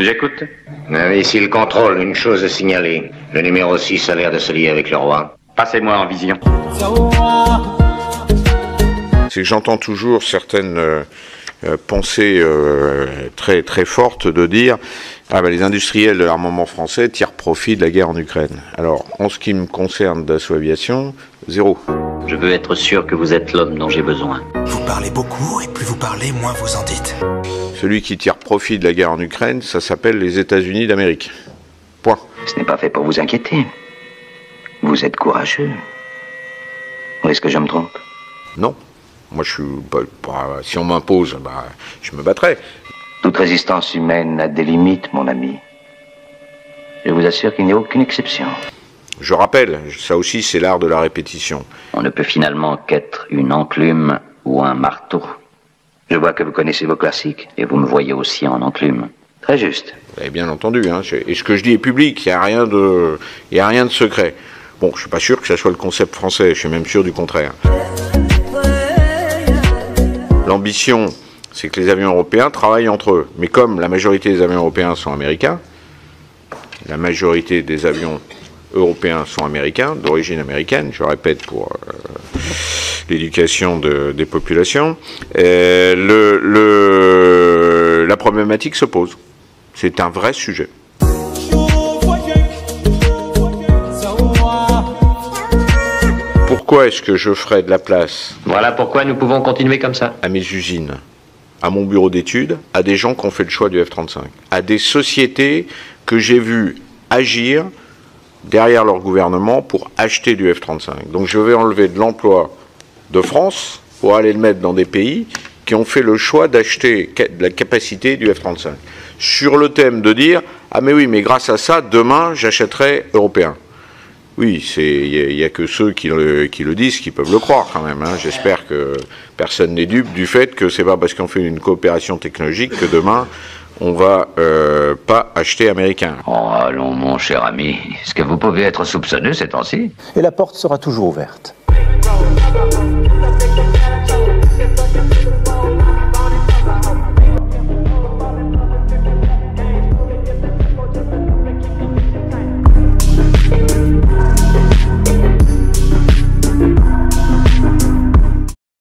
J'écoute. Ici le contrôle, une chose à signaler. Le numéro 6 a l'air de se lier avec le roi. Passez-moi en vision. C'est que j'entends toujours certaines pensées très très fortes de dire ah ben les industriels de l'armement français tirent profit de la guerre en Ukraine. Alors, en ce qui me concerne Dassault Aviation, zéro. Je veux être sûr que vous êtes l'homme dont j'ai besoin. Vous parlez beaucoup et plus vous parlez, moins vous en dites. Celui qui tire profit de la guerre en Ukraine, ça s'appelle les États-Unis d'Amérique. Point. Ce n'est pas fait pour vous inquiéter. Vous êtes courageux. Ou est-ce que je me trompe? Non. Moi, je suis si on m'impose, je me battrai. Toute résistance humaine a des limites, mon ami. Je vous assure qu'il n'y a aucune exception. Je rappelle, ça aussi, c'est l'art de la répétition. On ne peut finalement qu'être une enclume ou un marteau. Je vois que vous connaissez vos classiques. Et vous me voyez aussi en enclume. Très juste. Vous avez bien entendu, hein. Et ce que je dis est public, il n'y a rien de secret. Bon, je ne suis pas sûr que ça soit le concept français, je suis même sûr du contraire. L'ambition, c'est que les avions européens travaillent entre eux. Mais comme la majorité des avions européens sont américains, la majorité des avions européens sont américains, d'origine américaine, je répète pour l'éducation des populations, la problématique se pose. C'est un vrai sujet. Pourquoi est-ce que je ferais de la place? Voilà pourquoi nous pouvons continuer comme ça. À mes usines, à mon bureau d'études, à des gens qui ont fait le choix du F-35, à des sociétés que j'ai vues agir derrière leur gouvernement pour acheter du F-35. Donc je vais enlever de l'emploi de France pour aller le mettre dans des pays qui ont fait le choix d'acheter de la capacité du F-35. Sur le thème de dire « Ah mais oui, mais grâce à ça, demain, j'achèterai européen ». Oui, il n'y a que ceux qui le disent qui peuvent le croire quand même. Hein. J'espère que personne n'est dupe du fait que c'est pas parce qu'on fait une coopération technologique que demain, on va pas acheter américain. Oh, allons, mon cher ami. Est-ce que vous pouvez être soupçonneux ces temps-ci? Et la porte sera toujours ouverte.